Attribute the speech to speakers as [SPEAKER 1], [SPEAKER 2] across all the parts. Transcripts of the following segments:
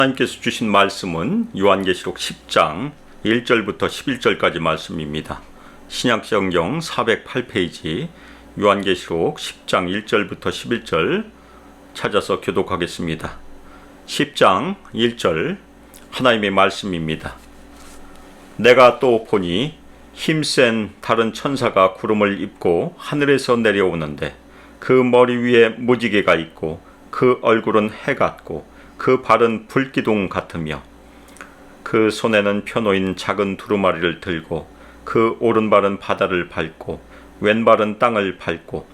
[SPEAKER 1] 하나님께서 주신 말씀은 요한계시록 10장 1절부터 11절까지 말씀입니다. 신약성경 408페이지 요한계시록 10장 1절부터 11절 찾아서 교독하겠습니다. 10장 1절 하나님의 말씀입니다. 내가 또 보니 힘센 다른 천사가 구름을 입고 하늘에서 내려오는데 그 머리 위에 무지개가 있고 그 얼굴은 해 같고 그 발은 불기둥 같으며 그 손에는 펴놓인 작은 두루마리를 들고 그 오른발은 바다를 밟고 왼발은 땅을 밟고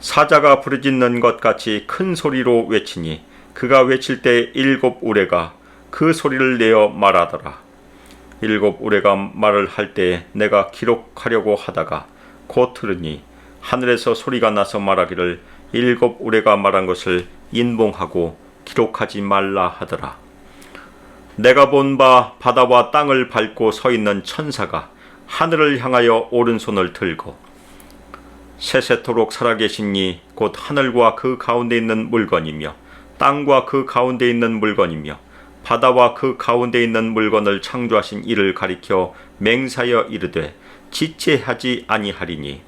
[SPEAKER 1] 사자가 부르짖는 것 같이 큰 소리로 외치니 그가 외칠 때 7 우레가 그 소리를 내어 말하더라. 7 우레가 말을 할 때 내가 기록하려고 하다가 곧 들으니 하늘에서 소리가 나서 말하기를 7 우레가 말한 것을 인봉하고 기록하지 말라 하더라. 내가 본 바 바다와 땅을 밟고 서 있는 천사가 하늘을 향하여 오른손을 들고 세세토록 살아계신 이 곧 하늘과 그 가운데 있는 물건이며 땅과 그 가운데 있는 물건이며 바다와 그 가운데 있는 물건을 창조하신 이를 가리켜 맹사여 이르되 지체하지 아니하리니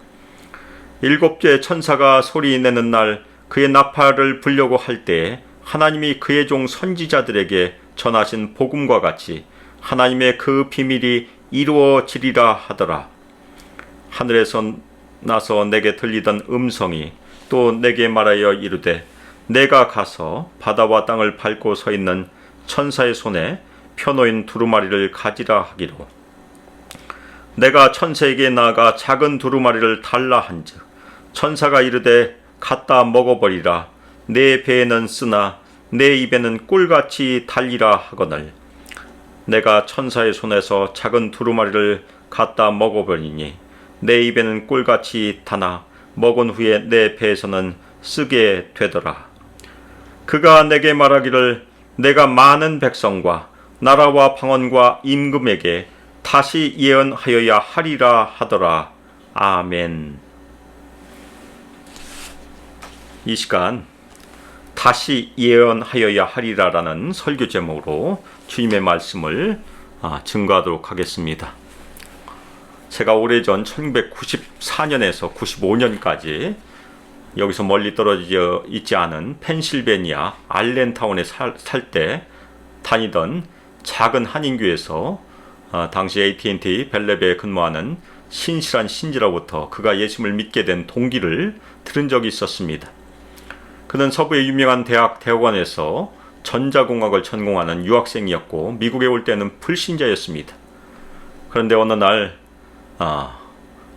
[SPEAKER 1] 7째 천사가 소리내는 날 그의 나팔을 불려고 할 때에 하나님이 그의 종 선지자들에게 전하신 복음과 같이 하나님의 그 비밀이 이루어지리라 하더라. 하늘에서 나서 내게 들리던 음성이 또 내게 말하여 이르되 내가 가서 바다와 땅을 밟고 서 있는 천사의 손에 펴놓인 두루마리를 가지라 하기로 내가 천사에게 나아가 작은 두루마리를 달라 한즉 천사가 이르되 갖다 먹어버리라. 내 배에는 쓰나 내 입에는 꿀같이 달리라 하거늘 내가 천사의 손에서 작은 두루마리를 갖다 먹어버리니 내 입에는 꿀같이 다나 먹은 후에 내 배에서는 쓰게 되더라. 그가 내게 말하기를 내가 많은 백성과 나라와 방언과 임금에게 다시 예언하여야 하리라 하더라. 아멘. 이 시간 다시 예언하여야 하리라라는 설교 제목으로 주님의 말씀을 증거하도록 하겠습니다. 제가 오래전 1994년에서 95년까지 여기서 멀리 떨어져 있지 않은 펜실베니아 알렌타운에 살 때 다니던 작은 한인교회에서 당시 AT&T 벨랩에 근무하는 신실한 신지로부터 그가 예수님을 믿게 된 동기를 들은 적이 있었습니다. 그는 서부의 유명한 대학원에서 전자공학을 전공하는 유학생이었고 미국에 올 때는 불신자였습니다. 그런데 어느 날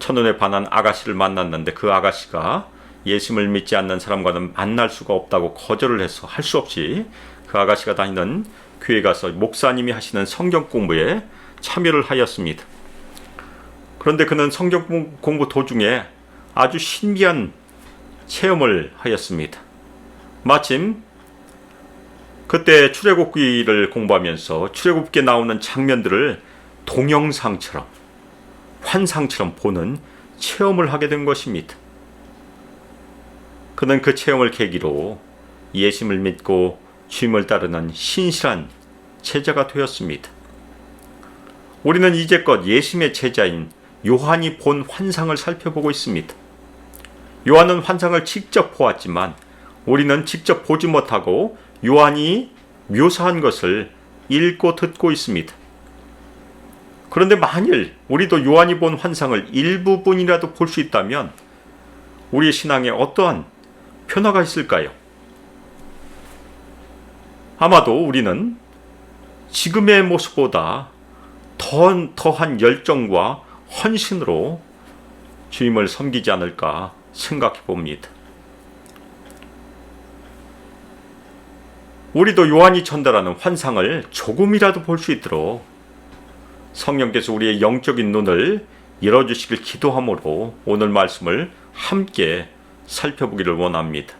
[SPEAKER 1] 첫눈에 반한 아가씨를 만났는데 그 아가씨가 예수님을 믿지 않는 사람과는 만날 수가 없다고 거절을 해서 할 수 없이 그 아가씨가 다니는 교회에 가서 목사님이 하시는 성경 공부에 참여를 하였습니다. 그런데 그는 성경 공부 도중에 아주 신기한 체험을 하였습니다. 마침 그때 출애굽기를 공부하면서 출애굽기에 나오는 장면들을 동영상처럼 환상처럼 보는 체험을 하게 된 것입니다. 그는 그 체험을 계기로 예수님을 믿고 주님을 따르는 신실한 제자가 되었습니다. 우리는 이제껏 예수님의 제자인 요한이 본 환상을 살펴보고 있습니다. 요한은 환상을 직접 보았지만 우리는 직접 보지 못하고 요한이 묘사한 것을 읽고 듣고 있습니다. 그런데 만일 우리도 요한이 본 환상을 일부분이라도 볼 수 있다면 우리의 신앙에 어떠한 변화가 있을까요? 아마도 우리는 지금의 모습보다 더한 열정과 헌신으로 주님을 섬기지 않을까 생각해 봅니다. 우리도 요한이 전달하는 환상을 조금이라도 볼 수 있도록 성령께서 우리의 영적인 눈을 열어주시길 기도함으로 오늘 말씀을 함께 살펴보기를 원합니다.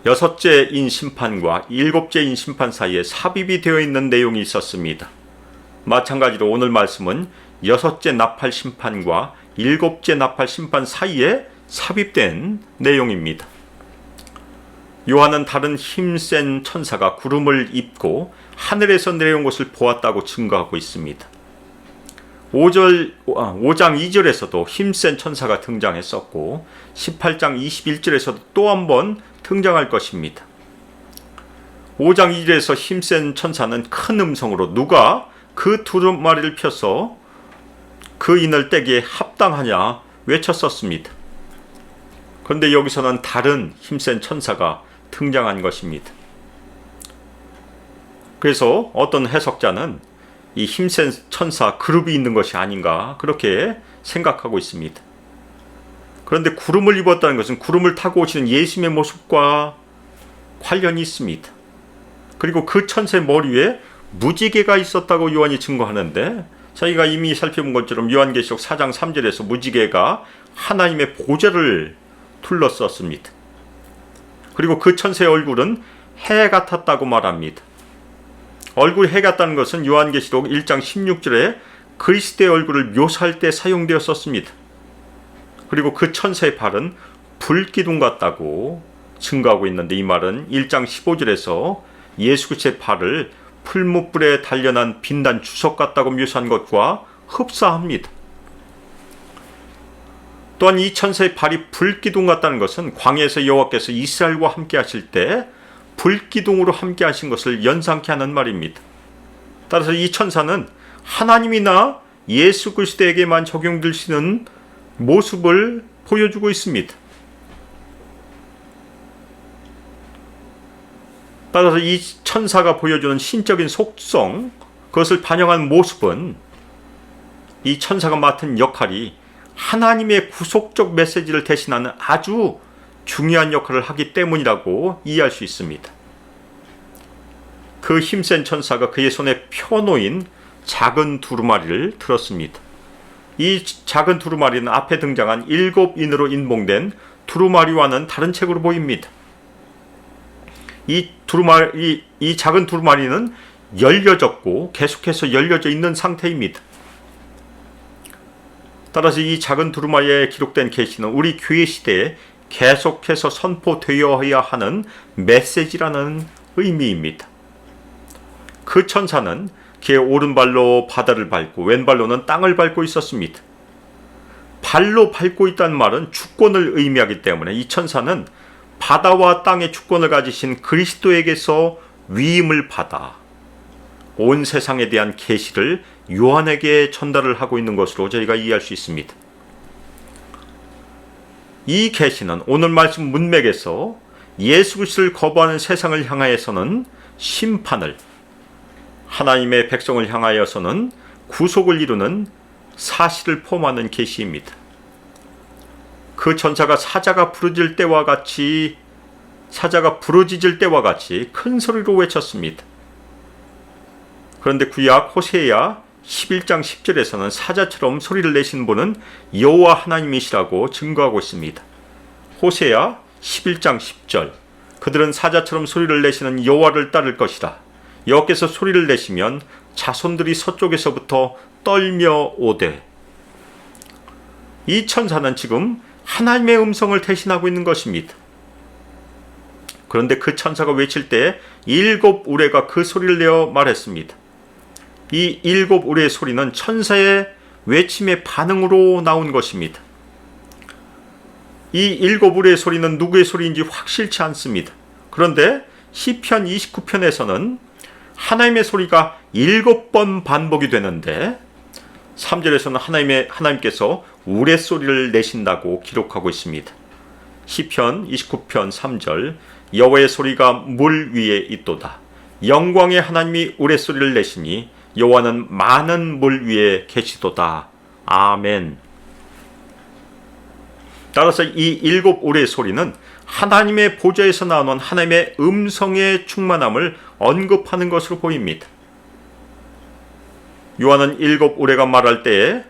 [SPEAKER 1] 6째인 심판과 7째인 심판 사이에 삽입이 되어 있는 내용이 있었습니다. 마찬가지로 오늘 말씀은 6째 나팔 심판과 7째 나팔 심판 사이에 삽입된 내용입니다. 요한은 다른 힘센 천사가 구름을 입고 하늘에서 내려온 것을 보았다고 증거하고 있습니다. 5장 2절에서도 힘센 천사가 등장했었고 18장 21절에서도 또 한 번 등장할 것입니다. 5장 2절에서 힘센 천사는 큰 음성으로 누가 그 두루마리를 펴서 그 인을 떼기에 합당하냐 외쳤었습니다. 그런데 여기서는 다른 힘센 천사가 등장한 것입니다. 그래서 어떤 해석자는 이 힘센 천사 그룹이 있는 것이 아닌가 그렇게 생각하고 있습니다. 그런데 구름을 입었다는 것은 구름을 타고 오시는 예수님의 모습과 관련이 있습니다. 그리고 그 천사의 머리 위에 무지개가 있었다고 요한이 증거하는데, 저희가 이미 살펴본 것처럼 요한계시록 4장 3절에서 무지개가 하나님의 보좌를 둘러쌌습니다. 그리고 그 천사의 얼굴은 해 같았다고 말합니다. 얼굴 해 같다는 것은 요한계시록 1장 16절에 그리스도의 얼굴을 묘사할 때 사용되었었습니다. 그리고 그 천사의 발은 불기둥 같다고 증거하고 있는데, 이 말은 1장 15절에서 예수 그리스도의 발을 풀무불에 단련한 빛난 주석 같다고 묘사한 것과 흡사합니다. 또한 이 천사의 발이 불기둥 같다는 것은 광야에서 여호와께서 이스라엘과 함께 하실 때 불기둥으로 함께 하신 것을 연상케 하는 말입니다. 따라서 이 천사는 하나님이나 예수 그리스도에게만 적용될 수 있는 모습을 보여주고 있습니다. 따라서 이 천사가 보여주는 신적인 속성, 그것을 반영한 모습은 이 천사가 맡은 역할이 하나님의 구속적 메시지를 대신하는 아주 중요한 역할을 하기 때문이라고 이해할 수 있습니다. 그 힘센 천사가 그의 손에 펴놓인 작은 두루마리를 들었습니다. 이 작은 두루마리는 앞에 등장한 7인으로 인봉된 두루마리와는 다른 책으로 보입니다. 이 작은 두루마리는 열려졌고 계속해서 열려져 있는 상태입니다. 따라서 이 작은 두루마리에 기록된 계시는 우리 교회 시대에 계속해서 선포되어야 하는 메시지라는 의미입니다. 그 천사는 그의 오른발로 바다를 밟고 왼발로는 땅을 밟고 있었습니다. 발로 밟고 있다는 말은 주권을 의미하기 때문에 이 천사는 바다와 땅의 주권을 가지신 그리스도에게서 위임을 받아 온 세상에 대한 계시를 요한에게 전달을 하고 있는 것으로 저희가 이해할 수 있습니다. 이 계시는 오늘 말씀 문맥에서 예수 그리스도를 거부하는 세상을 향하여서는 심판을, 하나님의 백성을 향하여서는 구속을 이루는 사실을 포함하는 계시입니다. 그 천사가 사자가 부르짖을 때와 같이 큰 소리로 외쳤습니다. 그런데 구약 호세야 11장 10절에서는 사자처럼 소리를 내신 분은 여호와 하나님이시라고 증거하고 있습니다. 호세야 11장 10절, 그들은 사자처럼 소리를 내시는 여호와를 따를 것이라. 여호와께서 소리를 내시면 자손들이 서쪽에서부터 떨며 오되. 이 천사는 지금 하나님의 음성을 대신하고 있는 것입니다. 그런데 그 천사가 외칠 때 7 우레가 그 소리를 내어 말했습니다. 이 7 우레의 소리는 천사의 외침의 반응으로 나온 것입니다. 이 7 우레의 소리는 누구의 소리인지 확실치 않습니다. 그런데 시편 29편에서는 하나님의 소리가 7번 반복이 되는데 3절에서는 하나님께서 우레소리를 내신다고 기록하고 있습니다. 시편 29편 3절, 여호와의 소리가 물 위에 있도다. 영광의 하나님이 우레소리를 내시니 여호와는 많은 물 위에 계시도다. 아멘. 따라서 이 7 우레의 소리는 하나님의 보좌에서 나오는 하나님의 음성의 충만함을 언급하는 것으로 보입니다. 요한은 7 우레가 말할 때에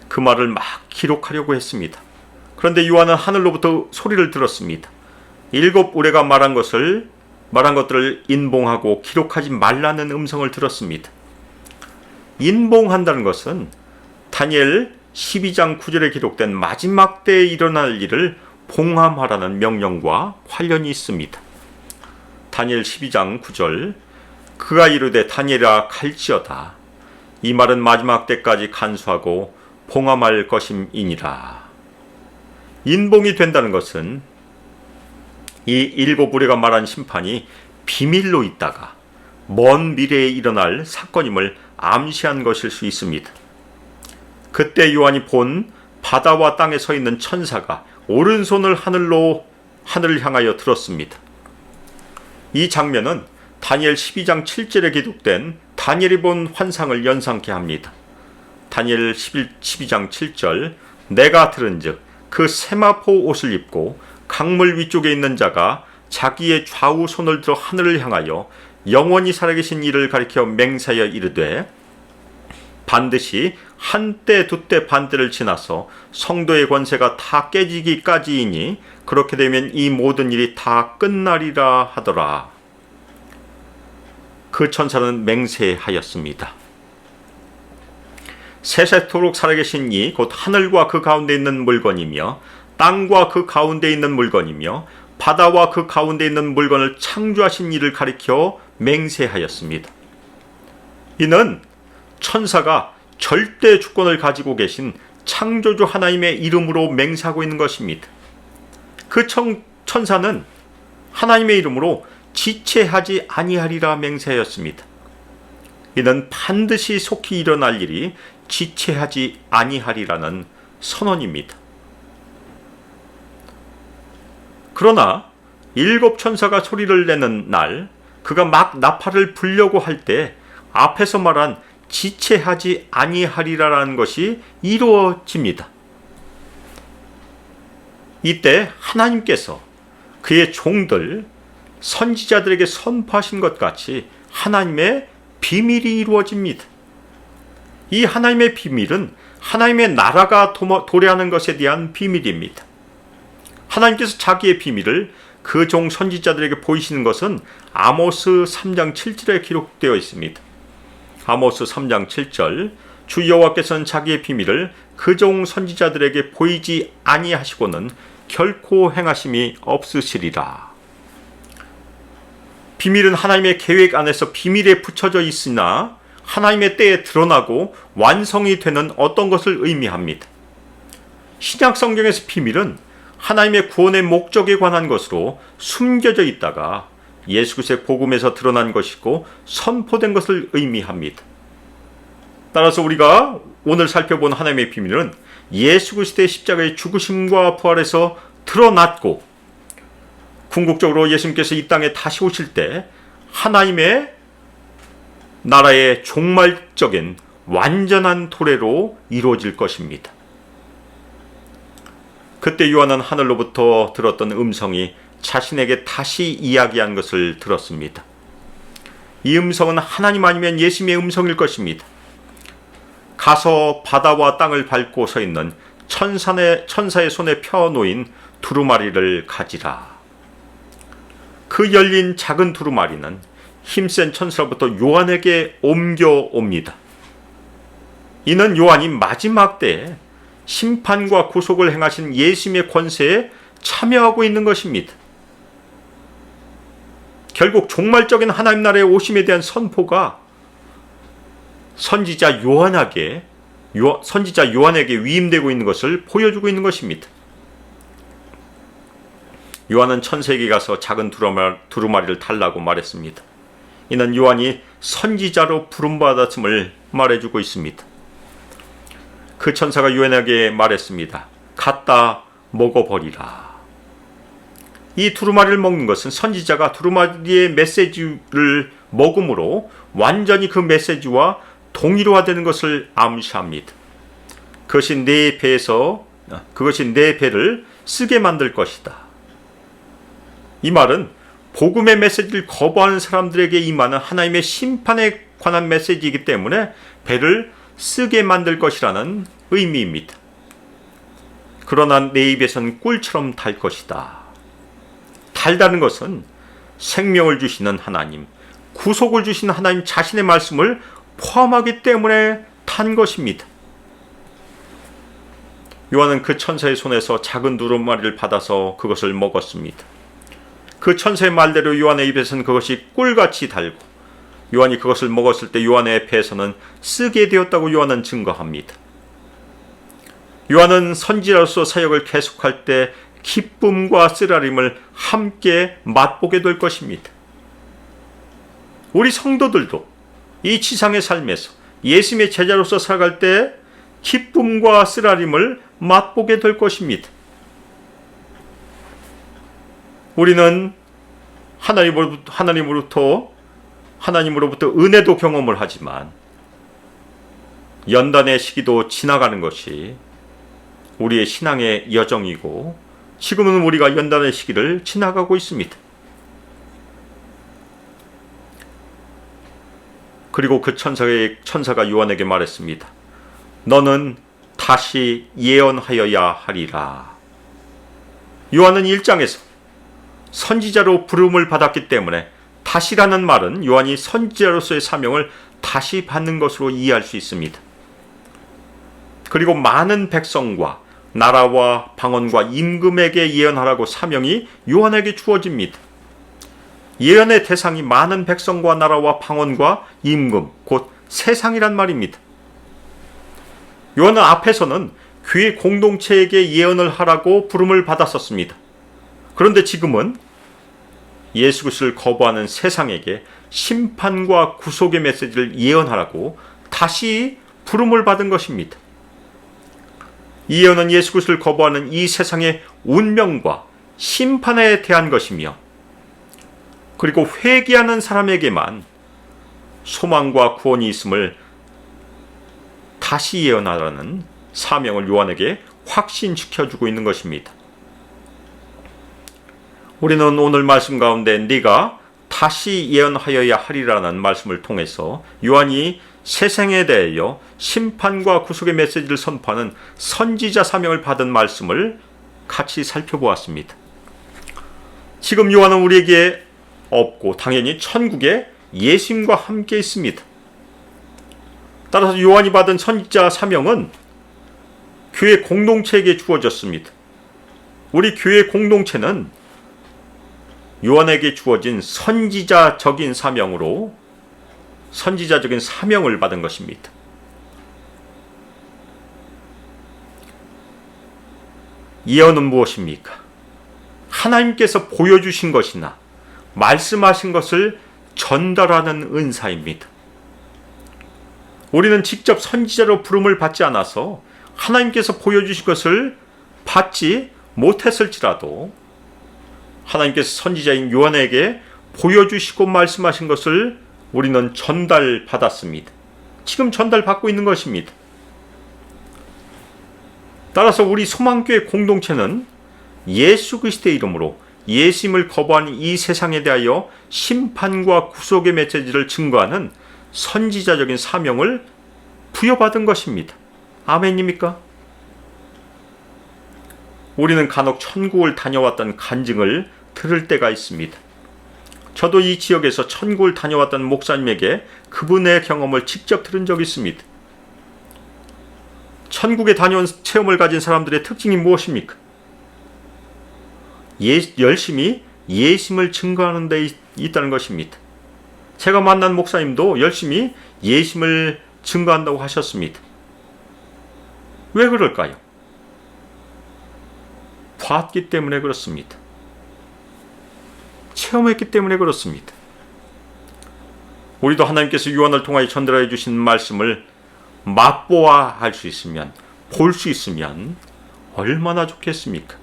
[SPEAKER 1] 그 말을 막 기록하려고 했습니다. 그런데 요한은 하늘로부터 소리를 들었습니다. 7 우레가 말한 것들을 인봉하고 기록하지 말라는 음성을 들었습니다. 인봉한다는 것은 다니엘 12장 9절에 기록된 마지막 때에 일어날 일을 봉함하라는 명령과 관련이 있습니다. 다니엘 12장 9절 그가 이르되 다니엘아 갈지어다. 이 말은 마지막 때까지 간수하고 봉함할 것임이니라. 인봉이 된다는 것은 이 일곱 우레가 말한 심판이 비밀로 있다가 먼 미래에 일어날 사건임을 암시한 것일 수 있습니다. 그때 요한이 본 바다와 땅에 서 있는 천사가 오른손을 하늘을 향하여 들었습니다. 이 장면은 다니엘 12장 7절에 기록된 다니엘이 본 환상을 연상케 합니다. 다니엘 12장 7절 내가 들은즉 그 세마포 옷을 입고 강물 위쪽에 있는 자가 자기의 좌우 손을 들어 하늘을 향하여 영원히 살아계신 이를 가리켜 맹세하여 이르되 반드시 한때 두때 반때를 지나서 성도의 권세가 다 깨지기까지이니 그렇게 되면 이 모든 일이 다 끝나리라 하더라. 그 천사는 맹세하였습니다. 세세토록 살아계신 이 곧 하늘과 그 가운데 있는 물건이며 땅과 그 가운데 있는 물건이며 바다와 그 가운데 있는 물건을 창조하신 이를 가리켜 맹세하였습니다. 이는 천사가 절대 주권을 가지고 계신 창조주 하나님의 이름으로 맹세하고 있는 것입니다. 그 천사는 하나님의 이름으로 지체하지 아니하리라 맹세하였습니다. 이는 반드시 속히 일어날 일이 지체하지 아니하리라는 선언입니다. 그러나 일곱 천사가 소리를 내는 날 그가 막 나팔을 불려고 할 때 앞에서 말한 지체하지 아니하리라라는 것이 이루어집니다. 이때 하나님께서 그의 종들 선지자들에게 선포하신 것 같이 하나님의 비밀이 이루어집니다. 이 하나님의 비밀은 하나님의 나라가 도래하는 것에 대한 비밀입니다. 하나님께서 자기의 비밀을 그 종 선지자들에게 보이시는 것은 아모스 3장 7절에 기록되어 있습니다. 아모스 3장 7절 주 여호와께서는 자기의 비밀을 그 종 선지자들에게 보이지 아니하시고는 결코 행하심이 없으시리라. 비밀은 하나님의 계획 안에서 비밀에 붙여져 있으나 하나님의 때에 드러나고 완성이 되는 어떤 것을 의미합니다. 신약 성경에서 비밀은 하나님의 구원의 목적에 관한 것으로 숨겨져 있다가 예수 그리스도의 복음에서 드러난 것이고 선포된 것을 의미합니다. 따라서 우리가 오늘 살펴본 하나님의 비밀은 예수 그리스도의 십자가의 죽으심과 부활에서 드러났고 궁극적으로 예수님께서 이 땅에 다시 오실 때 하나님의 나라의 종말적인 완전한 도래로 이루어질 것입니다. 그때 요한은 하늘로부터 들었던 음성이 자신에게 다시 이야기한 것을 들었습니다. 이 음성은 하나님 아니면 예수님의 음성일 것입니다. 가서 바다와 땅을 밟고 서 있는 천사의 손에 펴놓인 두루마리를 가지라. 그 열린 작은 두루마리는 힘센 천사로부터 요한에게 옮겨옵니다. 이는 요한이 마지막 때에 심판과 구속을 행하신 예수님의 권세에 참여하고 있는 것입니다. 결국 종말적인 하나님 나라의 오심에 대한 선포가 선지자 요한에게 위임되고 있는 것을 보여주고 있는 것입니다. 요한은 천사에게 가서 작은 두루마리를 달라고 말했습니다. 이는 요한이 선지자로 부름받았음을 말해주고 있습니다. 그 천사가 요한에게 말했습니다. 갖다 먹어버리라. 이 두루마리를 먹는 것은 선지자가 두루마리의 메시지를 먹음으로 완전히 그 메시지와 동일화되는 것을 암시합니다. 그것이 내 배를 쓰게 만들 것이다. 이 말은 복음의 메시지를 거부하는 사람들에게 임하는 하나님의 심판에 관한 메시지이기 때문에 배를 쓰게 만들 것이라는 의미입니다. 그러나 내 입에선 꿀처럼 달 것이다. 달다는 것은 생명을 주시는 하나님, 구속을 주시는 하나님 자신의 말씀을 포함하기 때문에 탄 것입니다. 요한은 그 천사의 손에서 작은 두루마리를 받아서 그것을 먹었습니다. 그 천사의 말대로 요한의 입에서는 그것이 꿀같이 달고 요한이 그것을 먹었을 때 요한의 배에서는 쓰게 되었다고 요한은 증거합니다. 요한은 선지자로서 사역을 계속할 때 기쁨과 쓰라림을 함께 맛보게 될 것입니다. 우리 성도들도 이 지상의 삶에서 예수님의 제자로서 살아갈 때 기쁨과 쓰라림을 맛보게 될 것입니다. 우리는 하나님으로부터 은혜도 경험을 하지만 연단의 시기도 지나가는 것이 우리의 신앙의 여정이고 지금은 우리가 연단의 시기를 지나가고 있습니다. 그리고 그 천사가 요한에게 말했습니다. 너는 다시 예언하여야 하리라. 요한은 1장에서 선지자로 부름을 받았기 때문에 다시라는 말은 요한이 선지자로서의 사명을 다시 받는 것으로 이해할 수 있습니다. 그리고 많은 백성과 나라와 방언과 임금에게 예언하라고 사명이 요한에게 주어집니다. 예언의 대상이 많은 백성과 나라와 방언과 임금, 곧 세상이란 말입니다. 요한은 앞에서는 교회 공동체에게 예언을 하라고 부름을 받았었습니다. 그런데 지금은 예수 그리스도를 거부하는 세상에게 심판과 구속의 메시지를 예언하라고 다시 부름을 받은 것입니다. 이 예언은 예수 그리스도를 거부하는 이 세상의 운명과 심판에 대한 것이며 그리고 회개하는 사람에게만 소망과 구원이 있음을 다시 예언하라는 사명을 요한에게 확신시켜주고 있는 것입니다. 우리는 오늘 말씀 가운데 네가 다시 예언하여야 하리라는 말씀을 통해서 요한이 세상에 대하여 심판과 구속의 메시지를 선포하는 선지자 사명을 받은 말씀을 같이 살펴보았습니다. 지금 요한은 우리에게 없고 당연히 천국에 예수님과 함께 있습니다. 따라서 요한이 받은 선지자 사명은 교회 공동체에게 주어졌습니다. 우리 교회 공동체는 요한에게 주어진 선지자적인 사명으로 선지자적인 사명을 받은 것입니다. 예언은 무엇입니까? 하나님께서 보여주신 것이나 말씀하신 것을 전달하는 은사입니다. 우리는 직접 선지자로 부름을 받지 않아서 하나님께서 보여주신 것을 받지 못했을지라도 하나님께서 선지자인 요한에게 보여주시고 말씀하신 것을 우리는 전달받았습니다. 지금 전달받고 있는 것입니다. 따라서 우리 소망교회 공동체는 예수 그리스도의 이름으로 예수님을 거부하는 이 세상에 대하여 심판과 구속의 메시지를 증거하는 선지자적인 사명을 부여받은 것입니다. 아멘입니까? 우리는 간혹 천국을 다녀왔다는 간증을 들을 때가 있습니다. 저도 이 지역에서 천국을 다녀왔다는 목사님에게 그분의 경험을 직접 들은 적이 있습니다. 천국에 다녀온 체험을 가진 사람들의 특징이 무엇입니까? 열심히 예수님을 증거하는 데 있다는 것입니다. 제가 만난 목사님도 열심히 예수님을 증거한다고 하셨습니다. 왜 그럴까요? 봤기 때문에 그렇습니다. 체험했기 때문에 그렇습니다. 우리도 하나님께서 요한을 통하여 전달해 주신 말씀을 맛보아 할 수 있으면, 볼 수 있으면 얼마나 좋겠습니까?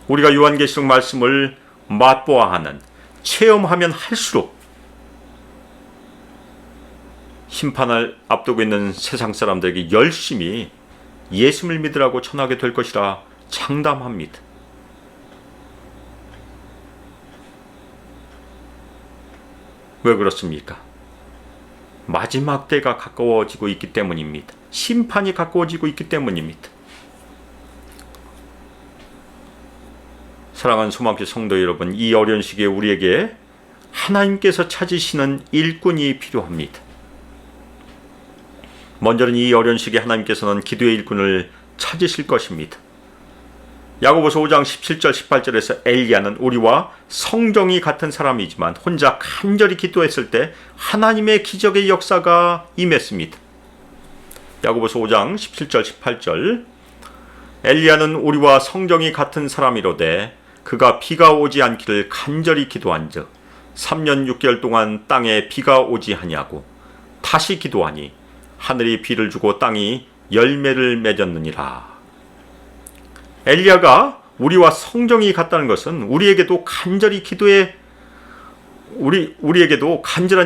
[SPEAKER 1] 우리가 요한계시록 말씀을 맛보아 하는, 체험하면 할수록 심판을 앞두고 있는 세상 사람들에게 열심히 예수를 믿으라고 전하게 될 것이라 장담합니다. 왜 그렇습니까? 마지막 때가 가까워지고 있기 때문입니다. 심판이 가까워지고 있기 때문입니다. 사랑하는 소망교회 성도 여러분, 이 어려운 시기에 우리에게 하나님께서 찾으시는 일꾼이 필요합니다. 먼저는 이 어려운 시기에 하나님께서는 기도의 일꾼을 찾으실 것입니다. 야고보서 5장 17절 18절에서 엘리야는 우리와 성정이 같은 사람이지만 혼자 간절히 기도했을 때 하나님의 기적의 역사가 임했습니다. 야고보서 5장 17절 18절 엘리야는 우리와 성정이 같은 사람이로되 그가 비가 오지 않기를 간절히 기도한즉 3년 6개월 동안 땅에 비가 오지 아니하고 다시 기도하니 하늘이 비를 주고 땅이 열매를 맺었느니라. 엘리야가 우리와 성정이 같다는 것은 우리에게도 간절한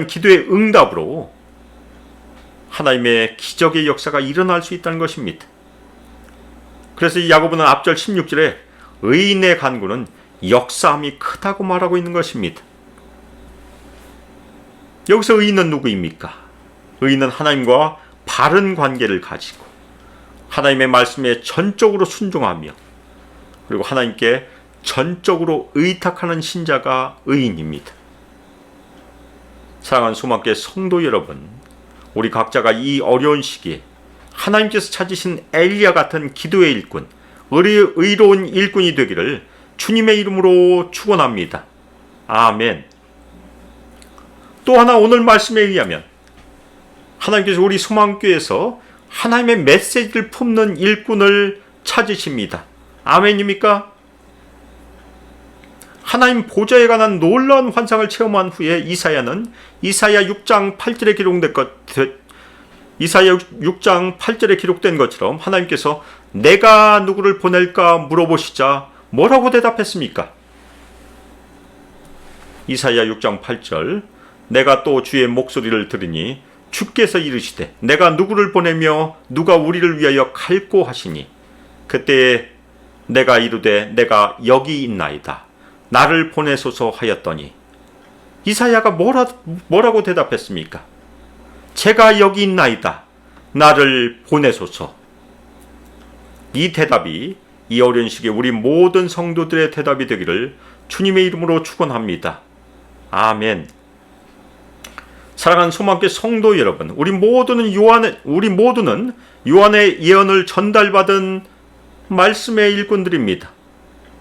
[SPEAKER 1] 기도의 응답으로 하나님의 기적의 역사가 일어날 수 있다는 것입니다. 그래서 이 야고보는 앞절 16절에 의인의 간구는 역사함이 크다고 말하고 있는 것입니다. 여기서 의인은 누구입니까? 의인은 하나님과 바른 관계를 가지고 하나님의 말씀에 전적으로 순종하며 그리고 하나님께 전적으로 의탁하는 신자가 의인입니다. 사랑하는 소망교회 성도 여러분, 우리 각자가 이 어려운 시기에 하나님께서 찾으신 엘리야 같은 기도의 일꾼, 의로운 일꾼이 되기를 주님의 이름으로 축원합니다. 아멘. 또 하나 오늘 말씀에 의하면 하나님께서 우리 소망교회에서 하나님의 메시지를 품는 일꾼을 찾으십니다. 아멘입니까? 하나님 보좌에 관한 놀라운 환상을 체험한 후에 이사야는 이사야 6장 8절에 기록된 것처럼 하나님께서 내가 누구를 보낼까 물어보시자 뭐라고 대답했습니까? 이사야 6장 8절 내가 또 주의 목소리를 들으니 주께서 이르시되 내가 누구를 보내며 누가 우리를 위하여 갈고 하시니 그때에 내가 이르되 내가 여기 있나이다 나를 보내소서 하였더니 이사야가 뭐라고 대답했습니까? 제가 여기 있나이다 나를 보내소서. 이 대답이 이 어려운 시기에 우리 모든 성도들의 대답이 되기를 주님의 이름으로 축원합니다. 아멘. 사랑하는 소망교회 성도 여러분, 우리 모두는 요한의 예언을 전달받은 말씀의 일꾼들입니다.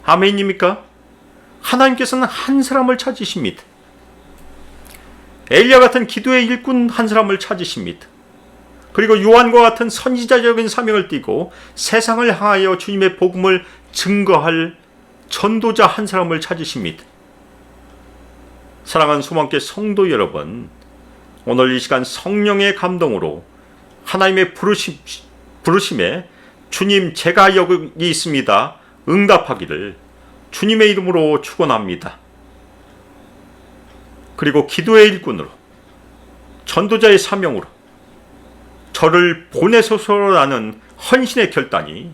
[SPEAKER 1] 아멘입니까? 하나님께서는 한 사람을 찾으십니다. 엘리야 같은 기도의 일꾼 한 사람을 찾으십니다. 그리고 요한과 같은 선지자적인 사명을 띠고 세상을 향하여 주님의 복음을 증거할 전도자 한 사람을 찾으십니다. 사랑하는 소망교회 성도 여러분, 오늘 이 시간 성령의 감동으로 하나님의 부르심에 주님 제가 여기 있습니다 응답하기를 주님의 이름으로 축원합니다. 그리고 기도의 일꾼으로 전도자의 사명으로 저를 보내소서라는 헌신의 결단이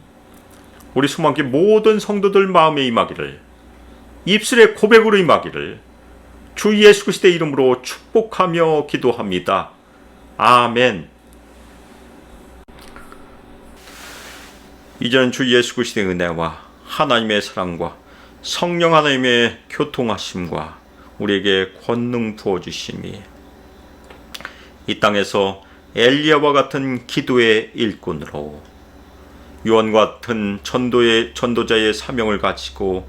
[SPEAKER 1] 우리 수많게 모든 성도들 마음에 임하기를, 입술의 고백으로 임하기를 주 예수 그리스도의 이름으로 축복하며 기도합니다. 아멘. 이제는 주 예수 그리스도의 은혜와 하나님의 사랑과 성령 하나님의 교통하심과 우리에게 권능 부어주심이 이 땅에서 엘리야와 같은 기도의 일꾼으로 요한과 같은 전도자의 사명을 가지고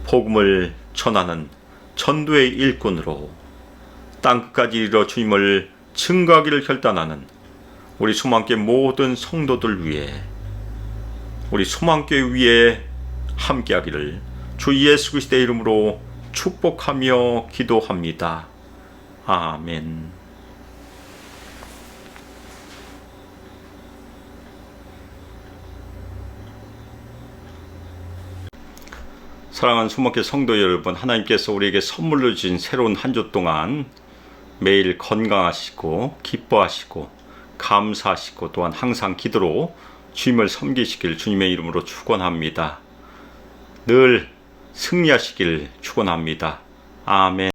[SPEAKER 1] 복음을 전하는 전도의 일꾼으로 땅끝까지 이르러 주님을 증거하기를 결단하는 우리 소망교회 모든 성도들 위해, 우리 소망교회 위에 함께하기를 주 예수 그리스도의 이름으로 축복하며 기도합니다. 아멘. 사랑하는 소망교회 성도 여러분, 하나님께서 우리에게 선물로 주신 새로운 한 주 동안 매일 건강하시고 기뻐하시고 감사하시고 또한 항상 기도로 주님을 섬기시길 주님의 이름으로 축원합니다. 늘 승리하시길 축원합니다. 아멘.